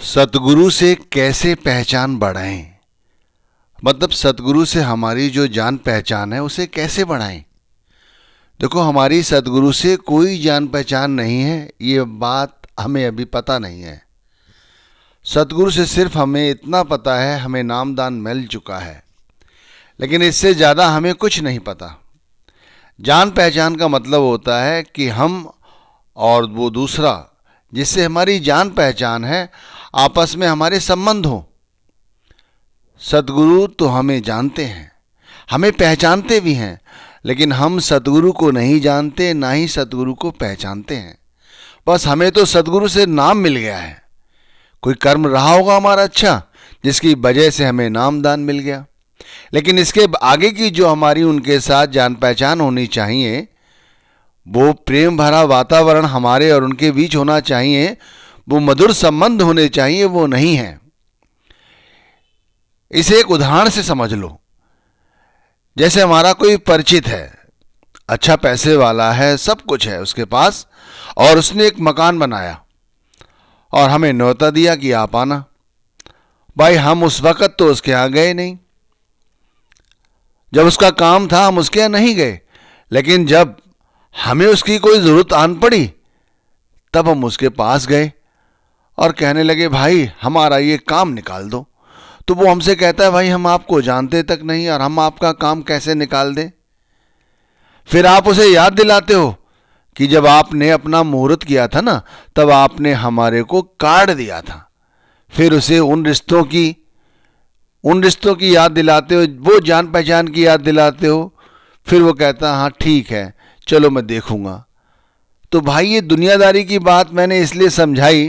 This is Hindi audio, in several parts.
सतगुरु से कैसे पहचान बढ़ाएं। मतलब सतगुरु से हमारी जो जान पहचान है उसे कैसे बढ़ाएं। देखो, हमारी सतगुरु से कोई जान पहचान नहीं है, ये बात हमें अभी पता नहीं है। सतगुरु से सिर्फ हमें इतना पता है, हमें नामदान मिल चुका है, लेकिन इससे ज़्यादा हमें कुछ नहीं पता। जान पहचान का मतलब होता है कि हम और वो दूसरा जिससे हमारी जान पहचान है, आपस में हमारे संबंध हो। सतगुरु तो हमें जानते हैं, हमें पहचानते भी हैं, लेकिन हम सतगुरु को नहीं जानते, ना ही सतगुरु को पहचानते हैं। बस हमें तो सतगुरु से नाम मिल गया है। कोई कर्म रहा होगा हमारा अच्छा, जिसकी वजह से हमें नामदान मिल गया, लेकिन इसके आगे की जो हमारी उनके साथ जान पहचान होनी चाहिए, वो प्रेम भरा वातावरण हमारे और उनके बीच होना चाहिए, वो मधुर संबंध होने चाहिए, वो नहीं है। इसे एक उदाहरण से समझ लो। जैसे हमारा कोई परिचित है, अच्छा पैसे वाला है, सब कुछ है उसके पास, और उसने एक मकान बनाया और हमें न्योता दिया कि आप आना। भाई, हम उस वक़्त तो उसके यहाँ गए नहीं, जब उसका काम था हम उसके यहाँ नहीं गए, लेकिन जब हमें उसकी कोई ज़रूरत आन पड़ी तब हम उसके पास गए और कहने लगे, भाई हमारा ये काम निकाल दो। तो वो हमसे कहता है, भाई हम आपको जानते तक नहीं और हम आपका काम कैसे निकाल दें। फिर आप उसे याद दिलाते हो कि जब आपने अपना मुहूर्त किया था ना, तब आपने हमारे को कार्ड दिया था। फिर उसे उन रिश्तों की याद दिलाते हो, वो जान पहचान की याद दिलाते हो। फिर वो कहता है, हाँ ठीक है, चलो मैं देखूंगा। तो भाई, ये दुनियादारी की बात मैंने इसलिए समझाई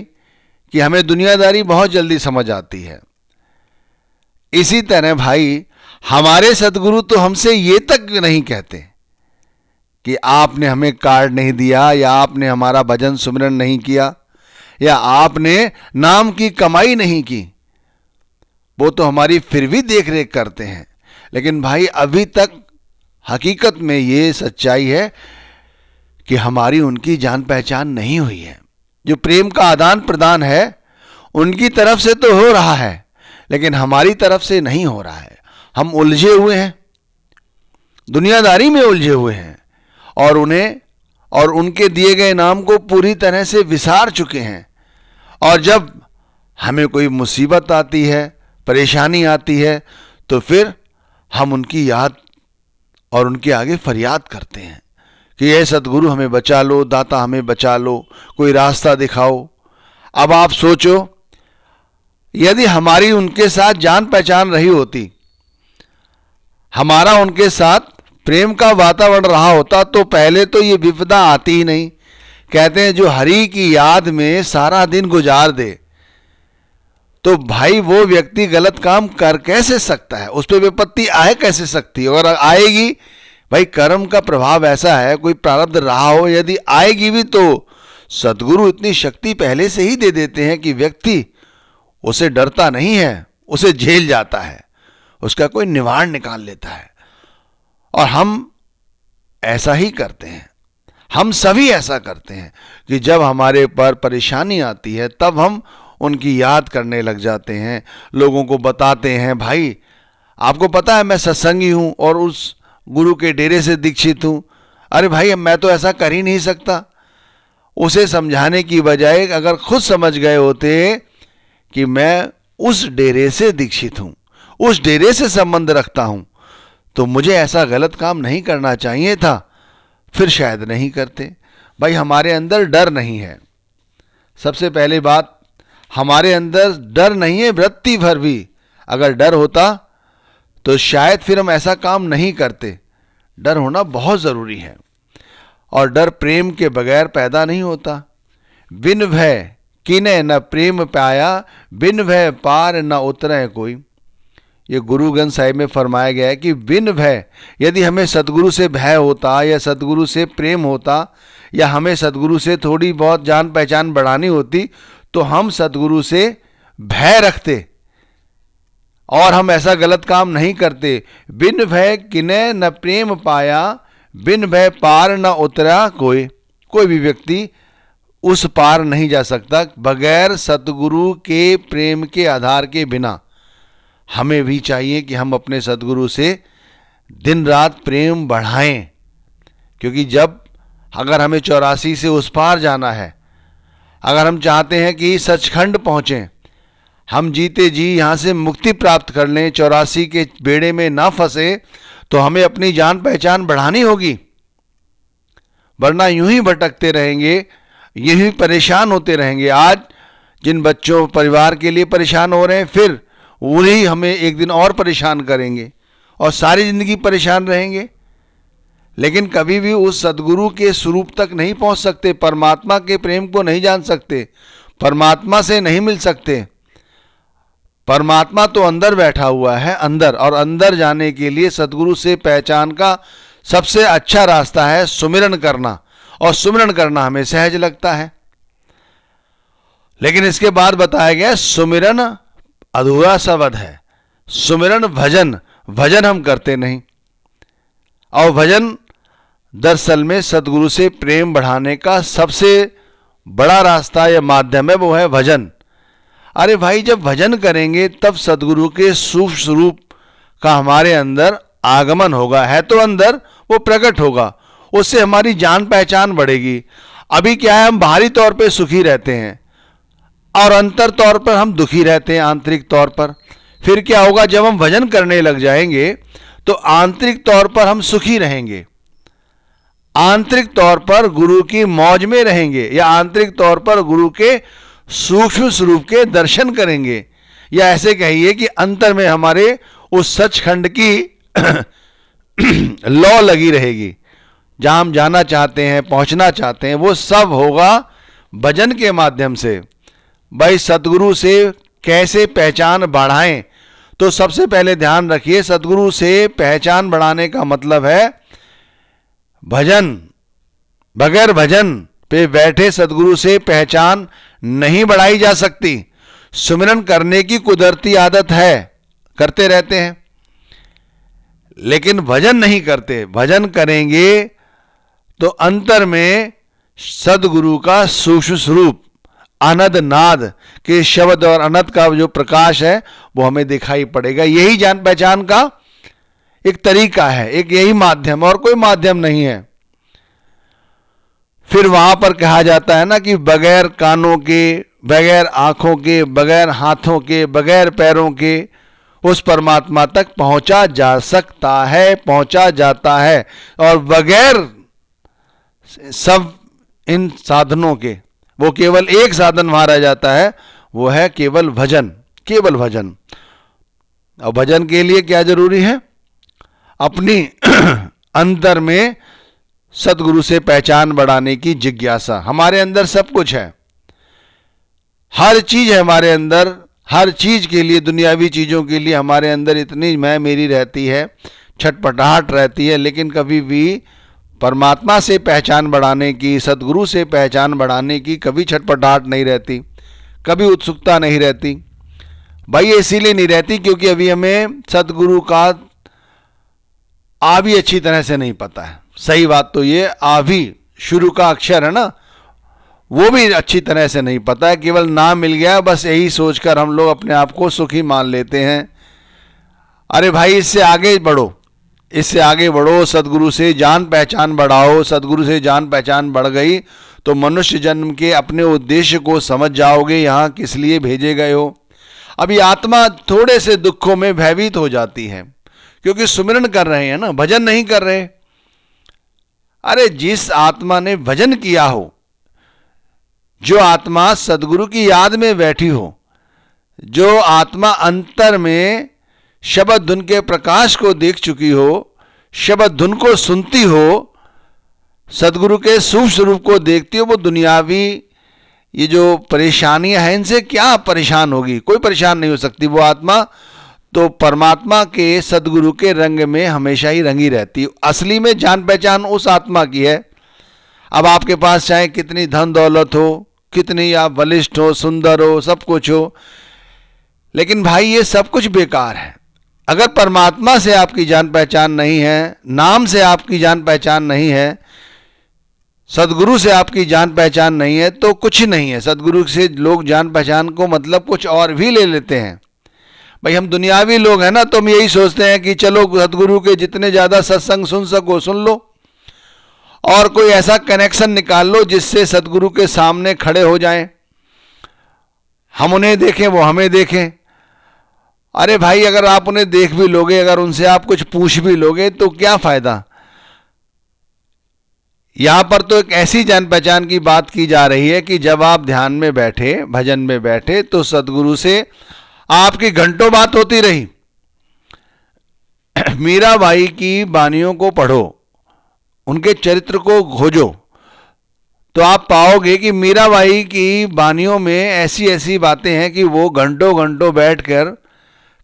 कि हमें दुनियादारी बहुत जल्दी समझ आती है। इसी तरह भाई, हमारे सतगुरु तो हमसे ये तक नहीं कहते कि आपने हमें कार्ड नहीं दिया, या आपने हमारा भजन सुमिरन नहीं किया, या आपने नाम की कमाई नहीं की। वो तो हमारी फिर भी देख रेख करते हैं, लेकिन भाई अभी तक हकीकत में ये सच्चाई है कि हमारी उनकी जान पहचान नहीं हुई है। जो प्रेम का आदान प्रदान है उनकी तरफ से तो हो रहा है, लेकिन हमारी तरफ से नहीं हो रहा है। हम उलझे हुए हैं, दुनियादारी में उलझे हुए हैं, और उन्हें और उनके दिए गए नाम को पूरी तरह से विसार चुके हैं। और जब हमें कोई मुसीबत आती है, परेशानी आती है, तो फिर हम उनकी याद और उनके आगे फरियाद करते हैं कि ये सतगुरु हमें बचा लो, दाता हमें बचा लो, कोई रास्ता दिखाओ। अब आप सोचो, यदि हमारी उनके साथ जान पहचान रही होती, हमारा उनके साथ प्रेम का वातावरण रहा होता, तो पहले तो ये विपदा आती ही नहीं। कहते हैं, जो हरि की याद में सारा दिन गुजार दे, तो भाई वो व्यक्ति गलत काम कर कैसे सकता है, उस पर विपत्ति आए कैसे सकती है। और आएगी, भाई कर्म का प्रभाव ऐसा है, कोई प्रारब्ध रहा हो, यदि आएगी भी तो सतगुरु इतनी शक्ति पहले से ही दे देते हैं कि व्यक्ति उसे डरता नहीं है, उसे झेल जाता है, उसका कोई निवारण निकाल लेता है। और हम ऐसा ही करते हैं, हम सभी ऐसा करते हैं कि जब हमारे पर परेशानी आती है तब हम उनकी याद करने लग जाते हैं, लोगों को बताते हैं, भाई आपको पता है मैं सत्संगी हूं और उस गुरु के डेरे से दीक्षित हूं। अरे भाई, मैं तो ऐसा कर ही नहीं सकता। उसे समझाने की बजाय अगर खुद समझ गए होते कि मैं उस डेरे से दीक्षित हूं, उस डेरे से संबंध रखता हूं, तो मुझे ऐसा गलत काम नहीं करना चाहिए था, फिर शायद नहीं करते। भाई, हमारे अंदर डर नहीं है। सबसे पहली बात, हमारे अंदर डर नहीं है वृत्ति भर भी। अगर डर होता तो शायद फिर हम ऐसा काम नहीं करते। डर होना बहुत ज़रूरी है, और डर प्रेम के बगैर पैदा नहीं होता। बिन भय किने न प्रेम पाया, बिन भय पार न उतरे कोई। ये गुरु ग्रंथ साहिब में फरमाया गया है कि बिन भय, यदि हमें सतगुरु से भय होता, या सतगुरु से प्रेम होता, या हमें सतगुरु से थोड़ी बहुत जान पहचान बढ़ानी होती, तो हम सतगुरु से भय रखते और हम ऐसा गलत काम नहीं करते। बिन भय किने न प्रेम पाया, बिन भय पार न उतरा कोई। कोई भी व्यक्ति उस पार नहीं जा सकता। बगैर सतगुरु के प्रेम के आधार के बिना हमें भी चाहिए कि हम अपने सतगुरु से दिन रात प्रेम बढ़ाएं, क्योंकि जब अगर हमें 84 से उस पार जाना है, अगर हम चाहते हैं कि सचखंड पहुँचें, हम जीते जी यहाँ से मुक्ति प्राप्त कर लें, 84 के बेड़े में ना फंसे, तो हमें अपनी जान पहचान बढ़ानी होगी, वरना यूं ही भटकते रहेंगे, यही परेशान होते रहेंगे। आज जिन बच्चों परिवार के लिए परेशान हो रहे हैं, फिर वही हमें एक दिन और परेशान करेंगे और सारी जिंदगी परेशान रहेंगे। लेकिन कभी भी उस सदगुरु के स्वरूप तक नहीं पहुंच सकते, परमात्मा के प्रेम को नहीं जान सकते, परमात्मा से नहीं मिल सकते। परमात्मा तो अंदर बैठा हुआ है, अंदर, और अंदर जाने के लिए सदगुरु से पहचान का सबसे अच्छा रास्ता है सुमिरन करना, और सुमिरन करना हमें सहज लगता है। लेकिन इसके बाद बताया गया सुमिरन अधूरा शब्द है, सुमिरन भजन, भजन हम करते नहीं। और भजन दरअसल में सदगुरु से प्रेम बढ़ाने का सबसे बड़ा रास्ता या माध्यम है, वो है भजन। अरे भाई, जब भजन करेंगे तब सदगुरु के सूक्ष्म स्वरूप का हमारे अंदर आगमन होगा, है तो अंदर, वो प्रकट होगा, उससे हमारी जान पहचान बढ़ेगी। अभी क्या है, हम बाहरी तौर पे सुखी रहते हैं और अंतर तौर पर हम दुखी रहते हैं, आंतरिक तौर पर। फिर क्या होगा, जब हम भजन करने लग जाएंगे तो आंतरिक तौर पर हम सुखी रहेंगे, आंतरिक तौर पर गुरु की मौज में रहेंगे, या आंतरिक तौर पर गुरु के सूक्ष्म स्वरूप के दर्शन करेंगे, या ऐसे कहिए कि अंतर में हमारे उस सचखंड की लौ लगी रहेगी। जहां हम जाना चाहते हैं, पहुंचना चाहते हैं, वो सब होगा भजन के माध्यम से। भाई, सदगुरु से कैसे पहचान बढ़ाएं, तो सबसे पहले ध्यान रखिए, सदगुरु से पहचान बढ़ाने का मतलब है भजन। बगैर भजन पे बैठे सदगुरु से पहचान नहीं बढ़ाई जा सकती। सुमिरन करने की कुदरती आदत है, करते रहते हैं, लेकिन भजन नहीं करते। भजन करेंगे तो अंतर में सदगुरु का सूक्ष्म स्वरूप, अनद नाद के शब्द और अनद का जो प्रकाश है वो हमें दिखाई पड़ेगा। यही जान पहचान का एक तरीका है, एक यही माध्यम, और कोई माध्यम नहीं है। फिर वहां पर कहा जाता है ना कि बगैर कानों के, बगैर आंखों के, बगैर हाथों के, बगैर पैरों के उस परमात्मा तक पहुंचा जा सकता है, पहुंचा जाता है। और बगैर सब इन साधनों के वो केवल एक साधन वहां रह जाता है, वो है केवल भजन, केवल भजन। और भजन के लिए क्या जरूरी है, अपनी अंतर में सदगुरु से पहचान बढ़ाने की जिज्ञासा। हमारे अंदर सब कुछ है, हर चीज है हमारे अंदर, हर चीज के लिए, दुनियावी चीजों के लिए हमारे अंदर इतनी मैं मेरी रहती है, छटपटाहट रहती है, लेकिन कभी भी परमात्मा से पहचान बढ़ाने की, सदगुरु से पहचान बढ़ाने की कभी छटपटाहट नहीं रहती, कभी उत्सुकता नहीं रहती। भाई, ये इसीलिए नहीं रहती क्योंकि अभी हमें सदगुरु का आ भी अच्छी तरह से नहीं पता है। सही बात तो ये आ भी शुरू का अक्षर है ना, वो भी अच्छी तरह से नहीं पता है, केवल नाम मिल गया, बस यही सोचकर हम लोग अपने आप को सुखी मान लेते हैं। अरे भाई, इससे आगे बढ़ो, इससे आगे बढ़ो, सदगुरु से जान पहचान बढ़ाओ। सदगुरु से जान पहचान बढ़ गई तो मनुष्य जन्म के अपने उद्देश्य को समझ जाओगे, यहाँ किस लिए भेजे गए हो। अभी आत्मा थोड़े से दुखों में भयभीत हो जाती है क्योंकि सुमिरन कर रहे हैं ना, भजन नहीं कर रहे। अरे जिस आत्मा ने भजन किया हो, जो आत्मा सदगुरु की याद में बैठी हो, जो आत्मा अंतर में शब्द धुन के प्रकाश को देख चुकी हो, शब्द धुन को सुनती हो, सदगुरु के सूक्ष्म स्वरूप को देखती हो, वो दुनियावी ये जो परेशानियां हैं इनसे क्या परेशान होगी, कोई परेशान नहीं हो सकती वो आत्मा। तो परमात्मा के, सदगुरु के रंग में हमेशा ही रंगी रहती। असली में जान पहचान उस आत्मा की है। अब आपके पास चाहे कितनी धन दौलत हो, कितनी आप बलिष्ठ हो, सुंदर हो, सब कुछ हो, लेकिन भाई ये सब कुछ बेकार है। अगर परमात्मा से आपकी जान पहचान नहीं है, नाम से आपकी जान पहचान नहीं है, सदगुरु से आपकी जान पहचान नहीं है तो कुछ नहीं है। सदगुरु से लोग जान पहचान को मतलब कुछ और भी ले लेते हैं। भाई हम दुनियावी लोग हैं ना, तो हम यही सोचते हैं कि चलो सदगुरु के जितने ज़्यादा सत्संग सुन सको सुन लो, और कोई ऐसा कनेक्शन निकाल लो जिससे सदगुरु के सामने खड़े हो जाएं, हम उन्हें देखें वो हमें देखें। अरे भाई अगर आप उन्हें देख भी लोगे, अगर उनसे आप कुछ पूछ भी लोगे तो क्या फायदा। यहां पर तो एक ऐसी जान पहचान की बात की जा रही है कि जब आप ध्यान में बैठे, भजन में बैठे, तो सदगुरु से आपकी घंटों बात होती रही। मीराबाई की वाणियों को पढ़ो, उनके चरित्र को खोजो, तो आप पाओगे कि मीराबाई की वाणियों में ऐसी ऐसी बातें हैं कि वो घंटों घंटों बैठकर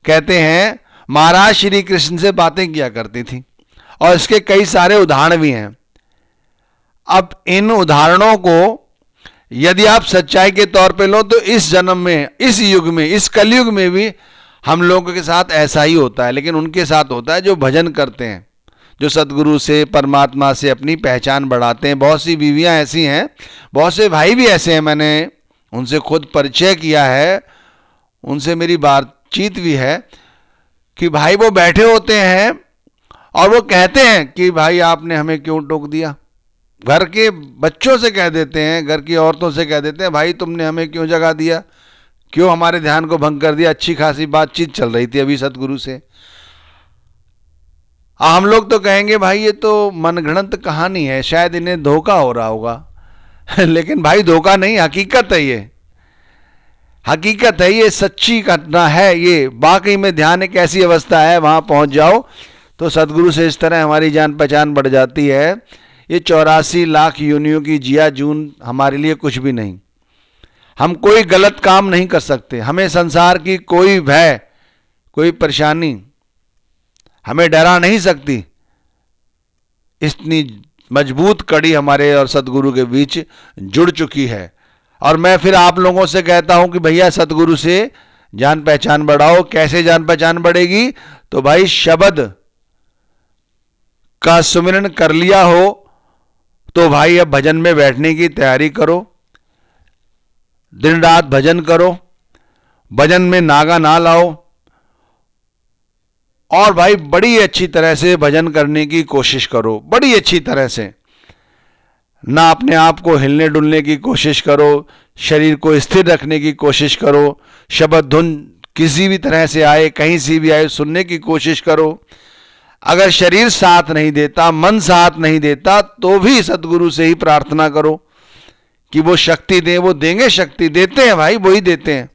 कहते हैं महाराज श्री कृष्ण से बातें किया करती थी, और इसके कई सारे उदाहरण भी हैं। अब इन उदाहरणों को यदि आप सच्चाई के तौर पे लो तो इस जन्म में, इस युग में, इस कलयुग में भी हम लोगों के साथ ऐसा ही होता है, लेकिन उनके साथ होता है जो भजन करते हैं, जो सदगुरु से, परमात्मा से अपनी पहचान बढ़ाते हैं। बहुत सी बीवियां ऐसी हैं, बहुत से भाई भी ऐसे हैं, मैंने उनसे खुद परिचय किया है, उनसे मेरी बातचीत भी है, कि भाई वो बैठे होते हैं और वो कहते हैं कि भाई आपने हमें क्यों टोक दिया। घर के बच्चों से कह देते हैं, घर की औरतों से कह देते हैं, भाई तुमने हमें क्यों जगा दिया, क्यों हमारे ध्यान को भंग कर दिया। अच्छी खासी बातचीत चल रही थी अभी सदगुरु से। हम लोग तो कहेंगे भाई ये तो मनगढ़ंत कहानी है, शायद इन्हें धोखा हो रहा होगा। लेकिन भाई धोखा नहीं, हकीकत है, ये हकीकत है, ये सच्ची घटना है। ये वाकई में ध्यान एक ऐसी अवस्था है, वहां पहुंच जाओ तो सदगुरु से इस तरह हमारी जान पहचान बढ़ जाती है। ये 84 लाख योनियों की जिया जून हमारे लिए कुछ भी नहीं। हम कोई गलत काम नहीं कर सकते, हमें संसार की कोई भय, कोई परेशानी हमें डरा नहीं सकती। इतनी मजबूत कड़ी हमारे और सदगुरु के बीच जुड़ चुकी है। और मैं फिर आप लोगों से कहता हूं कि भैया सदगुरु से जान पहचान बढ़ाओ। कैसे जान पहचान बढ़ेगी? तो भाई शब्द का सुमिरन कर लिया हो तो भाई अब भजन में बैठने की तैयारी करो, दिन रात भजन करो, भजन में नागा ना लाओ, और भाई बड़ी अच्छी तरह से भजन करने की कोशिश करो, बड़ी अच्छी तरह से। ना अपने आप को हिलने डुलने की कोशिश करो, शरीर को स्थिर रखने की कोशिश करो, शब्द धुन किसी भी तरह से आए, कहीं से भी आए, सुनने की कोशिश करो। अगर शरीर साथ नहीं देता, मन साथ नहीं देता, तो भी सदगुरु से ही प्रार्थना करो कि वो शक्ति दे। वो देंगे, शक्ति देते हैं भाई, वो ही देते हैं।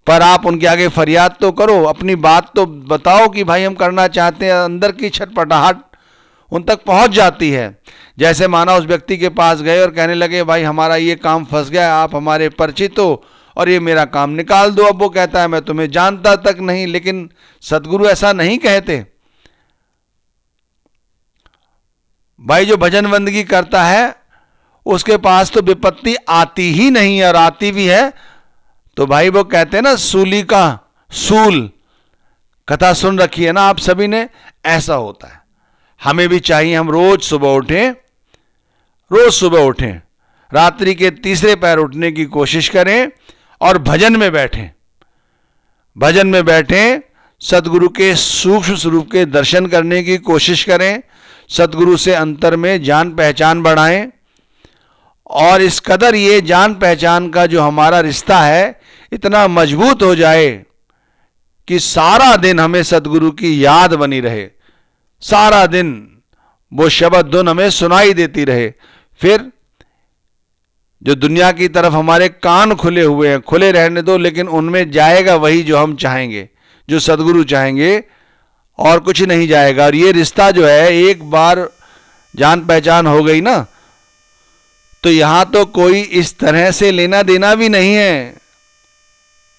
पर आप उनके आगे फरियाद तो करो, अपनी बात तो बताओ कि भाई हम करना चाहते हैं। अंदर की छटपटाहट उन तक पहुंच जाती है। जैसे माना उस व्यक्ति के पास गए और कहने लगे भाई हमारा ये काम फंस गया, आप हमारे परिचित हो और ये मेरा काम निकाल दो। अब वो कहता है मैं तुम्हें जानता तक नहीं। लेकिन सदगुरु ऐसा नहीं कहते। भाई जो भजन बंदगी करता है उसके पास तो विपत्ति आती ही नहीं है, और आती भी है तो भाई वो कहते हैं ना सूली का सूल, कथा सुन रखी है ना आप सभी ने, ऐसा होता है। हमें भी चाहिए हम रोज सुबह उठें, रोज सुबह उठें, रात्रि के तीसरे पैर उठने की कोशिश करें और भजन में बैठें। भजन में बैठें, सदगुरु के सूक्ष्म स्वरूप के दर्शन करने की कोशिश करें, सदगुरु से अंतर में जान पहचान बढ़ाएं। और इस कदर ये जान पहचान का जो हमारा रिश्ता है इतना मजबूत हो जाए कि सारा दिन हमें सदगुरु की याद बनी रहे, सारा दिन वो शब्द धुन हमें सुनाई देती रहे। फिर जो दुनिया की तरफ हमारे कान खुले हुए हैं, खुले रहने दो, लेकिन उनमें जाएगा वही जो हम चाहेंगे, जो सदगुरु चाहेंगे, और कुछ नहीं जाएगा। और ये रिश्ता जो है एक बार जान पहचान हो गई ना, तो यहां तो कोई इस तरह से लेना देना भी नहीं है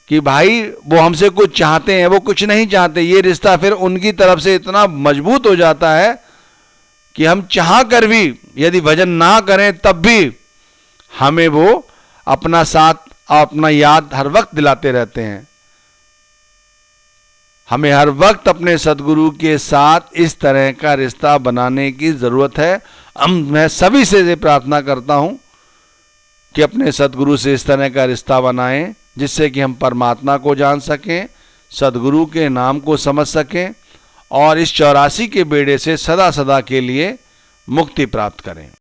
कि भाई वो हमसे कुछ चाहते हैं, वो कुछ नहीं चाहते। ये रिश्ता फिर उनकी तरफ से इतना मजबूत हो जाता है कि हम चाह कर भी यदि भजन ना करें तब भी हमें वो अपना साथ, अपना याद हर वक्त दिलाते रहते हैं। हमें हर वक्त अपने सद्गुरु के साथ इस तरह का रिश्ता बनाने की ज़रूरत है। मैं सभी से ये प्रार्थना करता हूँ कि अपने सद्गुरु से इस तरह का रिश्ता बनाएं, जिससे कि हम परमात्मा को जान सकें, सद्गुरु के नाम को समझ सकें और इस 84 के बेड़े से सदा सदा के लिए मुक्ति प्राप्त करें।